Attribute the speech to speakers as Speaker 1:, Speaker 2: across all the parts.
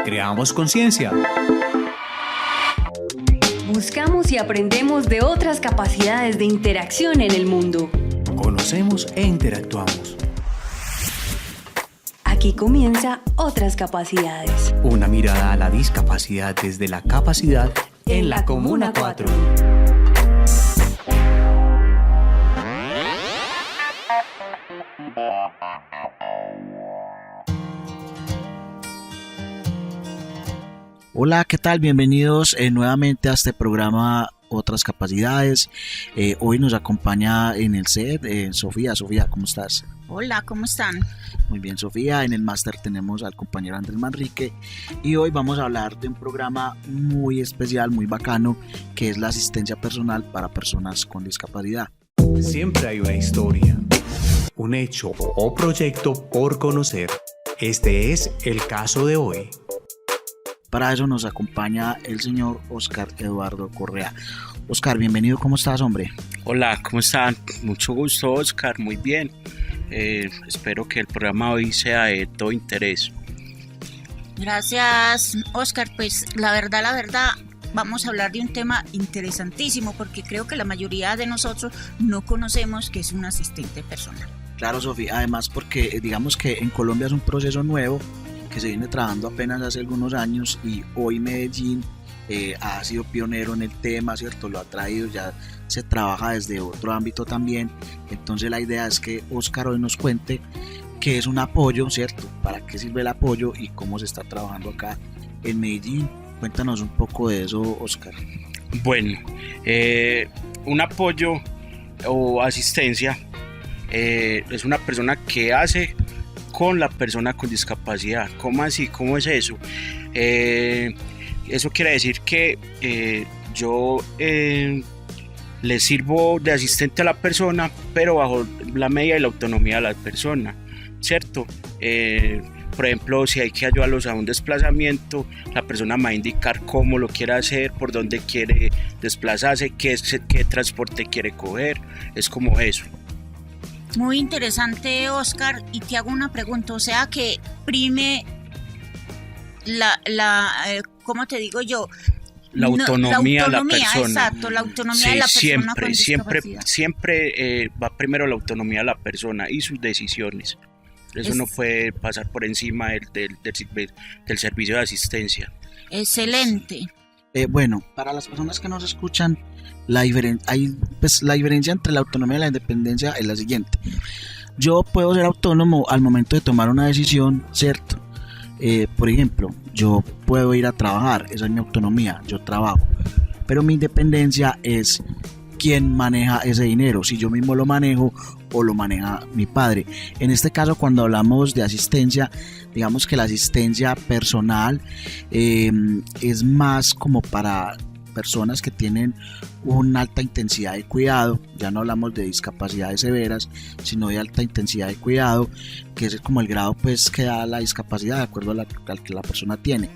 Speaker 1: Creamos conciencia.
Speaker 2: Buscamos y aprendemos de otras capacidades de interacción en el mundo.
Speaker 1: Conocemos e interactuamos.
Speaker 2: Aquí comienza Otras Capacidades.
Speaker 1: Una mirada a la discapacidad desde la capacidad en la Comuna 4.
Speaker 3: Hola, ¿qué tal? Bienvenidos nuevamente a este programa Otras Capacidades. Hoy nos acompaña en el set Sofía. Sofía, ¿cómo estás?
Speaker 4: Hola, ¿cómo están?
Speaker 3: Muy bien, Sofía. En el máster tenemos al compañero Andrés Manrique y hoy vamos a hablar de un programa muy especial, muy bacano, que es la asistencia personal para personas con discapacidad.
Speaker 1: Siempre hay una historia, un hecho o proyecto por conocer. Este es el caso de hoy.
Speaker 3: Para eso nos acompaña el señor Oscar Eduardo Correa. Oscar, bienvenido, ¿cómo estás, hombre?
Speaker 5: Hola, ¿cómo están? Mucho gusto, Oscar, muy bien. Espero que el programa hoy sea de todo interés.
Speaker 4: Gracias, Oscar. Pues la verdad, vamos a hablar de un tema interesantísimo porque creo que la mayoría de nosotros no conocemos qué es un asistente personal.
Speaker 3: Claro, Sofía, además porque digamos que en Colombia es un proceso nuevo que se viene trabajando apenas hace algunos años y hoy Medellín ha sido pionero en el tema, ¿cierto? Lo ha traído, ya se trabaja desde otro ámbito también. Entonces la idea es que Oscar hoy nos cuente qué es un apoyo, ¿cierto? ¿Para qué sirve el apoyo y cómo se está trabajando acá en Medellín? Cuéntanos un poco de eso, Oscar.
Speaker 5: Bueno, un apoyo o asistencia es una persona que hace con la persona con discapacidad. ¿Cómo así? ¿Cómo es eso? Eso quiere decir que yo le sirvo de asistente a la persona, pero bajo la medida y la autonomía de la persona, ¿cierto? Por ejemplo, si hay que ayudarlos a un desplazamiento, la persona me va a indicar cómo lo quiere hacer, por dónde quiere desplazarse, qué transporte quiere coger, es como eso.
Speaker 4: Muy interesante, Oscar, y te hago una pregunta, o sea que prime ¿cómo te digo yo?
Speaker 5: La autonomía de la persona.
Speaker 4: Exacto, la autonomía
Speaker 5: sí,
Speaker 4: de la persona con discapacidad.
Speaker 5: Siempre va primero la autonomía de la persona y sus decisiones. Eso no puede pasar por encima del servicio de asistencia.
Speaker 4: Excelente.
Speaker 3: Bueno, para las personas que nos escuchan, la diferencia entre la autonomía y la independencia es la siguiente. Yo puedo ser autónomo al momento de tomar una decisión, ¿cierto? Por ejemplo, yo puedo ir a trabajar, esa es mi autonomía, yo trabajo. Pero mi independencia es quién maneja ese dinero, si yo mismo lo manejo o lo maneja mi padre. En este caso, cuando hablamos de asistencia, digamos que la asistencia personal es más como para personas que tienen una alta intensidad de cuidado. Ya no hablamos de discapacidades severas, sino de alta intensidad de cuidado, que es como el grado pues que da la discapacidad de acuerdo al que la persona tiene.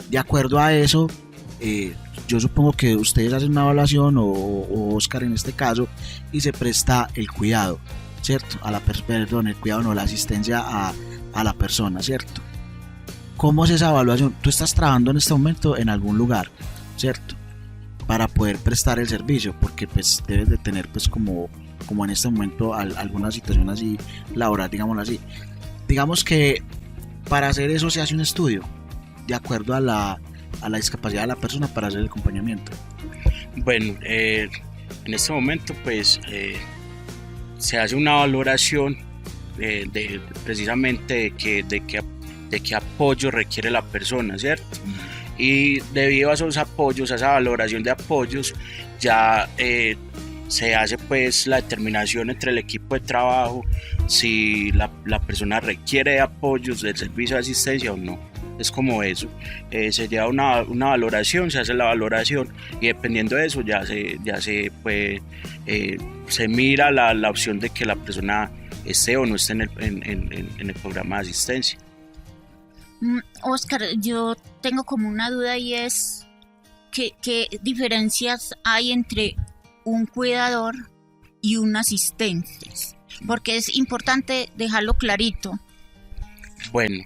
Speaker 3: De acuerdo a eso, yo supongo que ustedes hacen una evaluación o Oscar en este caso, y se presta el cuidado, ¿cierto? El cuidado no, la asistencia a la persona, ¿cierto? ¿Cómo es esa evaluación? Tú estás trabajando en este momento en algún lugar, ¿cierto? Para poder prestar el servicio, porque pues debes de tener pues como en este momento alguna situación así laboral, digámoslo así. Digamos que para hacer eso se hace un estudio de acuerdo a la discapacidad de la persona para hacer el acompañamiento. Bueno,
Speaker 5: en este momento pues se hace una valoración de precisamente de qué apoyo requiere la persona, ¿cierto? Y debido a esos apoyos, a esa valoración de apoyos, ya se hace pues la determinación entre el equipo de trabajo si la persona requiere de apoyos del servicio de asistencia o no. Es como eso, se lleva una valoración, se hace la valoración y dependiendo de eso ya se mira la opción de que la persona esté o no esté en el programa de asistencia.
Speaker 4: Oscar, yo tengo como una duda y es ¿qué diferencias hay entre un cuidador y un asistente? Porque es importante dejarlo clarito.
Speaker 5: Bueno,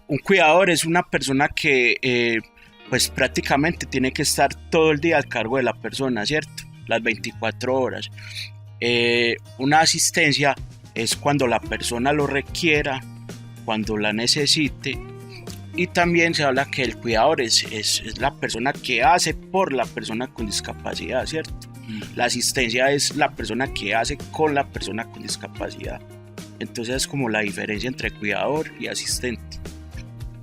Speaker 5: un cuidador es una persona que pues prácticamente tiene que estar todo el día al cargo de la persona, ¿cierto? Las 24 horas. Una asistencia es cuando la persona lo requiera, cuando la necesite, y también se habla que el cuidador es la persona que hace por la persona con discapacidad, ¿cierto? La asistencia es la persona que hace con la persona con discapacidad. Entonces es como la diferencia entre cuidador y asistente.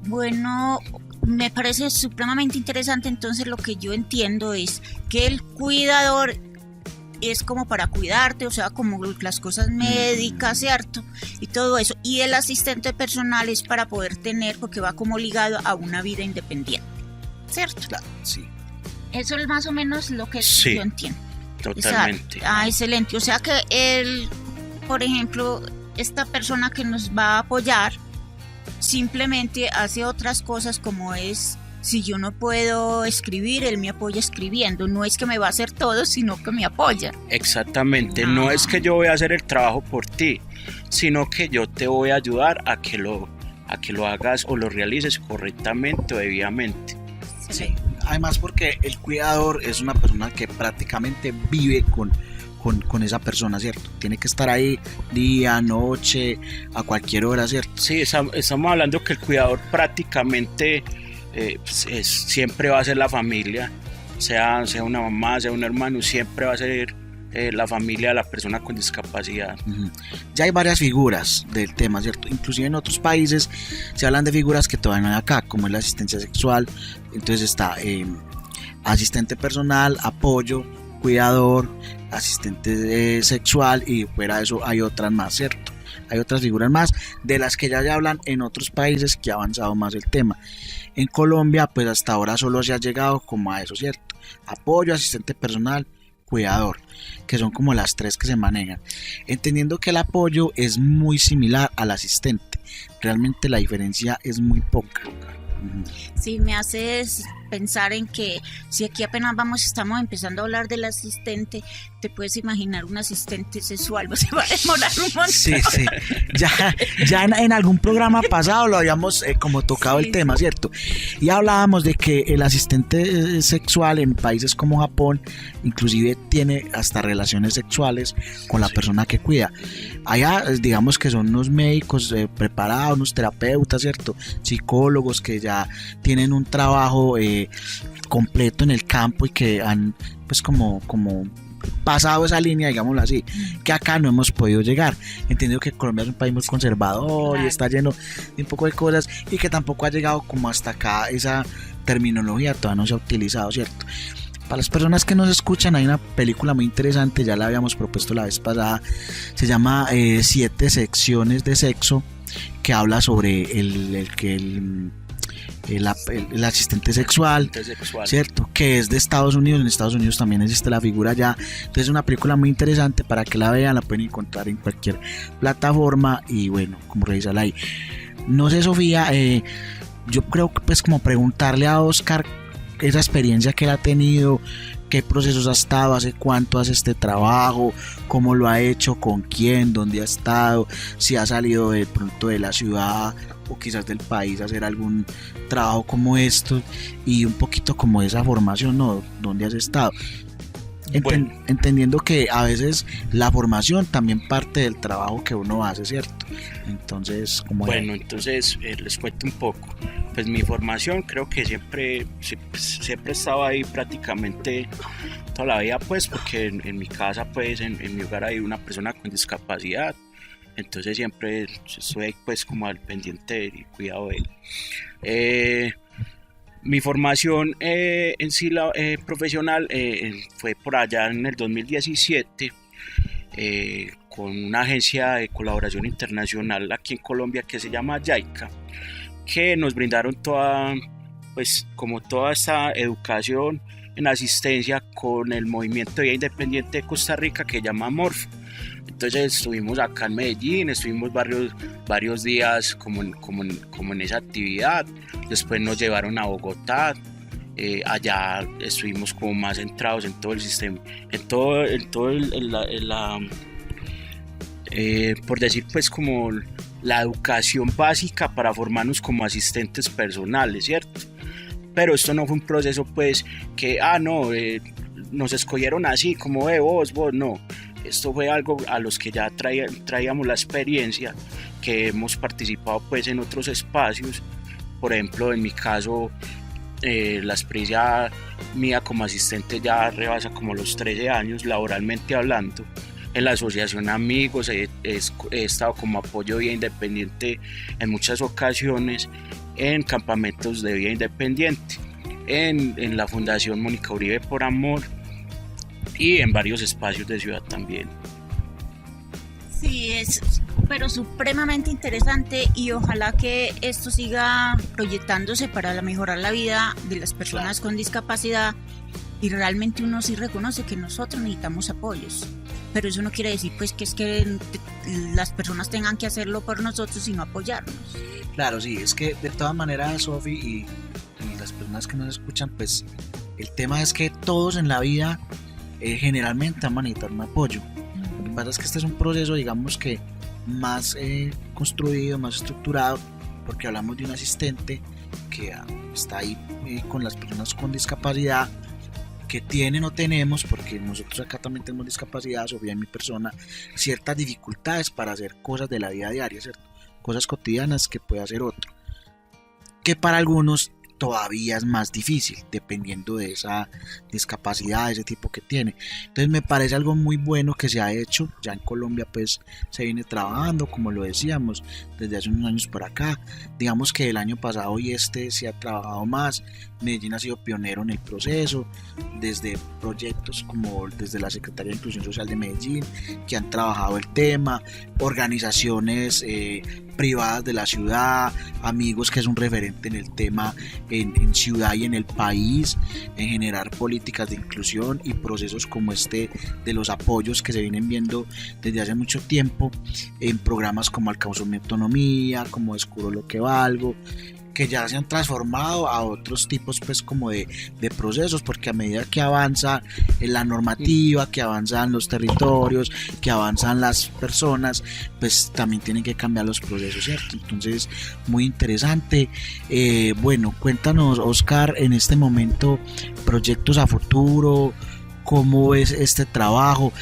Speaker 4: Bueno, me parece supremamente interesante. Entonces lo que yo entiendo es que el cuidador es como para cuidarte, o sea, como las cosas médicas, ¿cierto? Y todo eso. Y el asistente personal es para poder tener, porque va como ligado a una vida independiente, ¿cierto?
Speaker 3: Claro, sí.
Speaker 4: Eso es más o menos lo que
Speaker 5: Sí,
Speaker 4: yo entiendo.
Speaker 5: totalmente.
Speaker 4: Exacto. Ah, excelente. O sea que él, por ejemplo, esta persona que nos va a apoyar simplemente hace otras cosas, como es, si yo no puedo escribir, él me apoya escribiendo. No es que me va a hacer todo, sino que me apoya.
Speaker 5: Exactamente, no es que yo voy a hacer el trabajo por ti, sino que yo te voy a ayudar a que lo hagas o lo realices correctamente o debidamente.
Speaker 3: Sí. Además porque el cuidador es una persona que prácticamente vive con esa persona, ¿cierto? Tiene que estar ahí día, noche, a cualquier hora, ¿cierto?
Speaker 5: Sí, estamos hablando que el cuidador prácticamente siempre va a ser la familia, sea una mamá, sea un hermano, siempre va a ser la familia de la persona con discapacidad.
Speaker 3: Ya hay varias figuras del tema, ¿cierto? Inclusive en otros países se hablan de figuras que todavía no hay acá, como es la asistencia sexual. Entonces está asistente personal, apoyo, cuidador, asistente sexual, y fuera de eso hay otras más, ¿cierto? Hay otras figuras más de las que ya se hablan en otros países que ha avanzado más el tema. En Colombia, pues hasta ahora solo se ha llegado como a eso, ¿cierto? Apoyo, asistente personal, cuidador, que son como las tres que se manejan, entendiendo que el apoyo es muy similar al asistente. Realmente la diferencia es muy poca.
Speaker 4: Sí, me haces pensar en que si aquí apenas estamos empezando a hablar del asistente, te puedes imaginar un asistente sexual, se va a demorar un montón.
Speaker 3: Sí. Ya en algún programa pasado lo habíamos como tocado el tema, ¿cierto? Y hablábamos de que el asistente sexual en países como Japón inclusive tiene hasta relaciones sexuales con la persona que cuida. Allá digamos que son unos médicos preparados, unos terapeutas, ¿cierto? Psicólogos que ya tienen un trabajo completo en el campo y que han pues como pasado esa línea, digámoslo así, que acá no hemos podido llegar. Entiendo que Colombia es un país muy conservador, claro, y está lleno de un poco de cosas, y que tampoco ha llegado como hasta acá esa terminología, todavía no se ha utilizado, ¿cierto? Para las personas que nos escuchan, hay una película muy interesante, ya la habíamos propuesto la vez pasada, se llama 7 secciones de sexo, que habla sobre el asistente sexual, ¿cierto? Que es de Estados Unidos. En Estados Unidos también existe la figura ya. Entonces es una película muy interesante para que la vean, la pueden encontrar en cualquier plataforma y bueno, como revisarla ahí. No sé, Sofía, yo creo que pues como preguntarle a Oscar esa experiencia que él ha tenido, qué procesos ha estado, hace cuánto hace este trabajo, cómo lo ha hecho, con quién, dónde ha estado, si ha salido de pronto de la ciudad o quizás del país a hacer algún trabajo como esto, y un poquito como esa formación, ¿no? ¿Dónde has estado? Entendiendo que a veces la formación también parte del trabajo que uno hace, ¿cierto? Entonces, ¿cómo
Speaker 5: bueno, entonces les cuento un poco. Pues mi formación creo que siempre estaba ahí prácticamente toda la vida, pues porque en mi casa, pues en mi hogar hay una persona con discapacidad, entonces siempre estoy pues como al pendiente y cuidado de él. Mi formación en sí profesional fue por allá en el 2017 con una agencia de colaboración internacional aquí en Colombia que se llama JICA, que nos brindaron toda esta educación en asistencia con el movimiento de vida independiente de Costa Rica que se llama MORF. Entonces estuvimos acá en Medellín, estuvimos varios días como en esa actividad. Después nos llevaron a Bogotá, allá estuvimos como más centrados en todo el sistema, por decir pues como la educación básica para formarnos como asistentes personales, ¿cierto? Pero esto no fue un proceso pues que, nos escogieron así como vos, no. Esto fue algo a los que ya traíamos la experiencia, que hemos participado pues en otros espacios. Por ejemplo, en mi caso, la experiencia mía como asistente ya rebasa como los 13 años, laboralmente hablando. En la asociación Amigos he estado como apoyo de vida independiente en muchas ocasiones, en campamentos de vida independiente, en la Fundación Mónica Uribe por Amor y en varios espacios de ciudad también.
Speaker 4: Sí, es pero supremamente interesante y ojalá que esto siga proyectándose para mejorar la vida de las personas con discapacidad, y realmente uno sí reconoce que nosotros necesitamos apoyos, pero eso no quiere decir pues que es que las personas tengan que hacerlo por nosotros y no apoyarnos.
Speaker 3: Claro, sí, es que de todas maneras, Sofi, y las personas que nos escuchan, pues el tema es que todos en la vida generalmente van a necesitar un apoyo. Lo que pasa es que este es un proceso, digamos que más construido, más estructurado, porque hablamos de un asistente que está ahí con las personas con discapacidad, que tienen o tenemos, porque nosotros acá también tenemos discapacidad, Sofía y mi persona, ciertas dificultades para hacer cosas de la vida diaria, ¿cierto? Cosas cotidianas que puede hacer otro, que para algunos todavía es más difícil, dependiendo de esa discapacidad, de ese tipo que tiene. Entonces me parece algo muy bueno que se ha hecho. Ya en Colombia pues se viene trabajando, como lo decíamos, desde hace unos años por acá. Digamos que el año pasado y se ha trabajado más. Medellín ha sido pionero en el proceso, desde proyectos como desde la Secretaría de Inclusión Social de Medellín, que han trabajado el tema, organizaciones privadas de la ciudad, Amigos, que es un referente en el tema en ciudad y en el país, en generar políticas de inclusión y procesos como este de los apoyos que se vienen viendo desde hace mucho tiempo en programas como Alcanzo mi autonomía, como Descubro lo que valgo, que ya se han transformado a otros tipos pues como de procesos, porque a medida que avanza la normativa, que avanzan los territorios, que avanzan las personas, pues también tienen que cambiar los procesos, ¿cierto? Entonces, muy interesante. Bueno, cuéntanos, Oscar, en este momento, proyectos a futuro, ¿cómo ves este trabajo?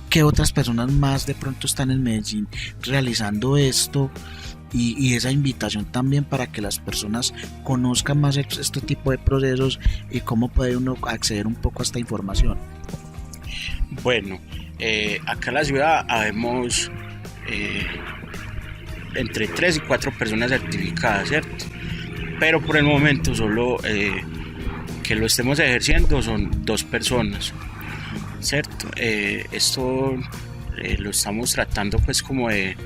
Speaker 3: ¿Qué otras personas más de pronto están en Medellín realizando esto? Y esa invitación también para que las personas conozcan más este tipo de procesos y cómo puede uno acceder un poco a esta información.
Speaker 5: Bueno, acá en la ciudad habemos entre 3 y 4 personas certificadas, ¿cierto? Pero por el momento solo que lo estemos ejerciendo son 2 personas, ¿cierto? Esto lo estamos tratando pues como de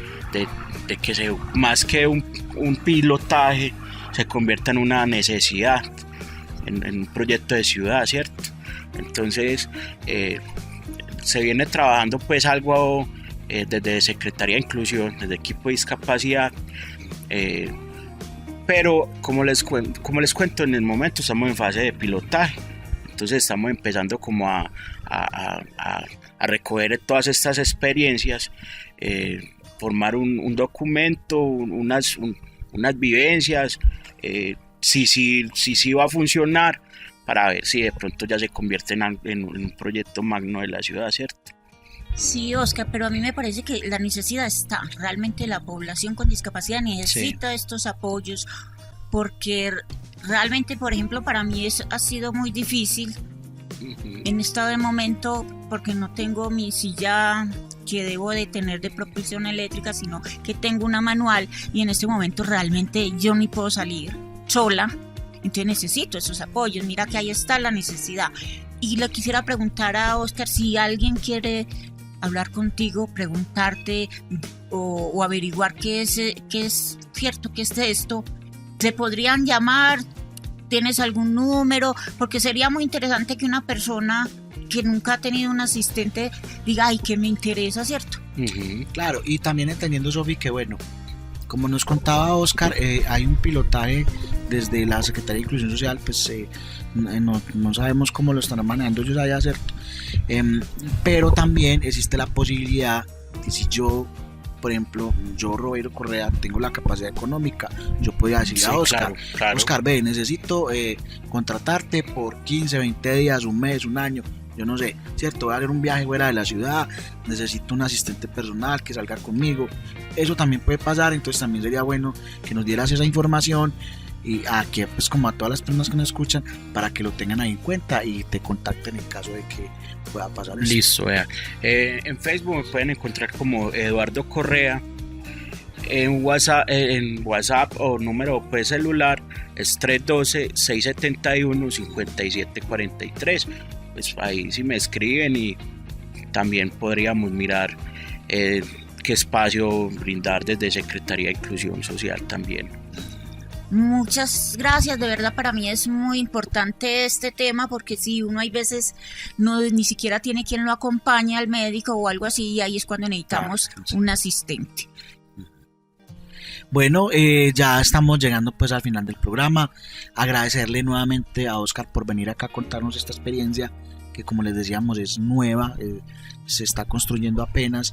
Speaker 5: que más que un pilotaje se convierta en una necesidad, en un proyecto de ciudad, ¿cierto? Entonces se viene trabajando pues algo desde Secretaría de Inclusión, desde equipo de discapacidad, pero como les cuento, en el momento estamos en fase de pilotaje. Entonces estamos empezando como a recoger todas estas experiencias, formar un documento, unas vivencias, si va a funcionar, para ver si de pronto ya se convierte en un proyecto magno de la ciudad, ¿cierto?
Speaker 4: Sí, Oscar, pero a mí me parece que la necesidad está, realmente la población con discapacidad necesita estos apoyos, porque realmente, por ejemplo, para mí ha sido muy difícil en este momento, porque no tengo mi silla que debo de tener de propulsión eléctrica, sino que tengo una manual, y en este momento realmente yo ni puedo salir sola, entonces necesito esos apoyos. Mira que ahí está la necesidad. Y le quisiera preguntar a Oscar si alguien quiere hablar contigo, preguntarte o averiguar qué es cierto, qué es esto. ¿Te podrían llamar? ¿Tienes algún número? Porque sería muy interesante que una persona que nunca ha tenido un asistente diga, ay, que me interesa, ¿cierto?
Speaker 3: Claro, y también entendiendo, Sofi, que bueno, como nos contaba Oscar, hay un pilotaje desde la Secretaría de Inclusión Social, pues no sabemos cómo lo están manejando ellos allá, ¿cierto? Pero también existe la posibilidad de, si yo por ejemplo, yo, Robeiro Correa, tengo la capacidad económica, yo podría decirle a Oscar,
Speaker 5: claro.
Speaker 3: Oscar, ve, necesito contratarte por 15, 20 días, un mes, un año, yo no sé, ¿cierto? Voy a hacer un viaje fuera de la ciudad, necesito un asistente personal que salga conmigo. Eso también puede pasar, entonces también sería bueno que nos dieras esa información y a que, pues, como a todas las personas que nos escuchan, para que lo tengan ahí en cuenta y te contacten en caso de que pueda pasar eso.
Speaker 5: Listo, vea. En Facebook me pueden encontrar como Eduardo Correa. En WhatsApp o número pues celular es 312-671-5743. Pues ahí sí me escriben y también podríamos mirar qué espacio brindar desde Secretaría de Inclusión Social también.
Speaker 4: Muchas gracias, de verdad para mí es muy importante este tema porque si uno hay veces ni siquiera tiene quien lo acompañe al médico o algo así y ahí es cuando necesitamos un asistente.
Speaker 3: Bueno, ya estamos llegando pues al final del programa. Agradecerle nuevamente a Oscar por venir acá a contarnos esta experiencia que, como les decíamos, es nueva, se está construyendo apenas.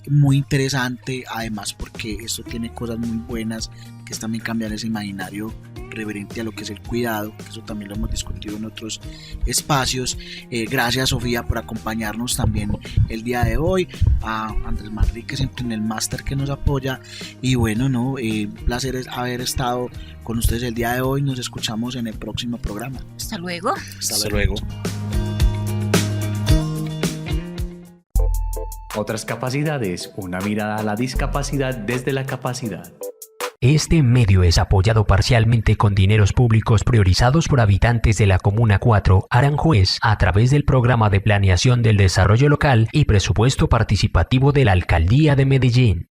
Speaker 3: Muy interesante, además porque esto tiene cosas muy buenas, que es también cambiar ese imaginario referente a lo que es el cuidado, que eso también lo hemos discutido en otros espacios. Gracias, Sofía, por acompañarnos también el día de hoy, a Andrés Manrique siempre en el máster que nos apoya, y bueno, un placer haber estado con ustedes el día de hoy. Nos escuchamos en el próximo programa.
Speaker 4: Hasta luego.
Speaker 5: Hasta luego.
Speaker 1: Otras capacidades, una mirada a la discapacidad desde la capacidad.
Speaker 6: Este medio es apoyado parcialmente con dineros públicos priorizados por habitantes de la Comuna 4, Aranjuez, a través del Programa de Planeación del Desarrollo Local y Presupuesto Participativo de la Alcaldía de Medellín.